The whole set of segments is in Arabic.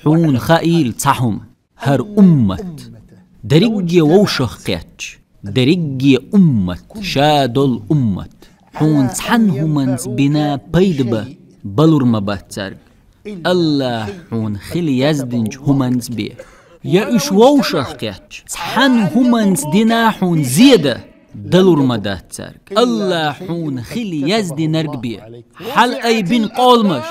حون خائل تصحهم هر أمة درجي ووشخ قيتش درجي أمة شادل أمة حون تصحنهمنز بنا بيدبه بلور مبات سرق الله حون خلي يزدنج همنز بيه يا إش ووشخ قيتش تصحنهمنز دنا حون زيادة دلور مدات سرق الله حون خلي يزدي نرق بيه حل أي بين قولمش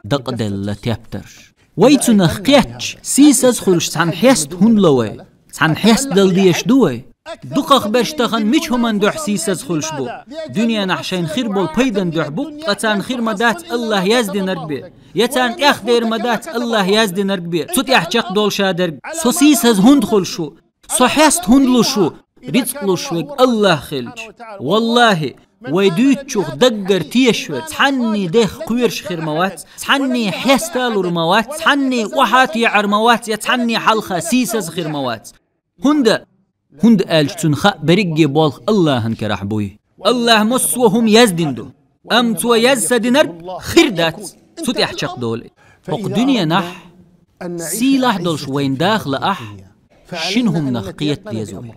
دقدل لتيبترش ويتو نخقيتش سيساز خلش تحن حيست هون لوي تحن حيست دل ديش دوي دقاق برشتخن ميش همان دوح سيساز خلش بو دنيا نحشين خير بول بيدن دوح بو قطان خير مدات الله يزدي نرق بيه يتان اخ دير مدات الله يزدي نرق بيه سوت يحجق دول شادر سو سيساز هند خلشو سو حيست هندلو شو رزق لوشوك الله خلج والله ويدوتشوخ دقر تيشور تحني ديخ قويرش خير موات تحني حيستالور موات تحني وحات يعر موات يتحني حلخة سيسز خير موات هند آلج تنخاء برقي بالخ الله هنك رحبوي الله مسوهم يزدندو أم تو يزدنر خير دات سوت يحشق دول فوق دنيا نح سيلاح دولش وين داخل أح شنهم نخقيت ديزوي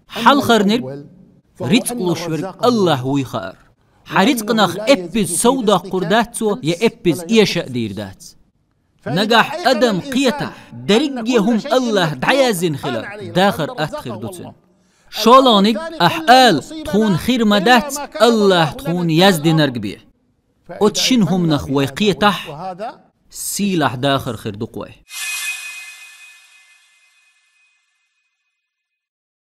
حل خرنر رزق شورك الله هو يخار حرزق نخ إبز سودا قرداتو يا إبز إيشاء ديردات نجاح أدم قيته درجهم الله دعيازين خلال داخر أتخر دوتن شالانك أحقال تخون خير مدات الله تخون يزدي نرقبيه أتشنهم نخ ويقيته سيلح داخر خير دقوه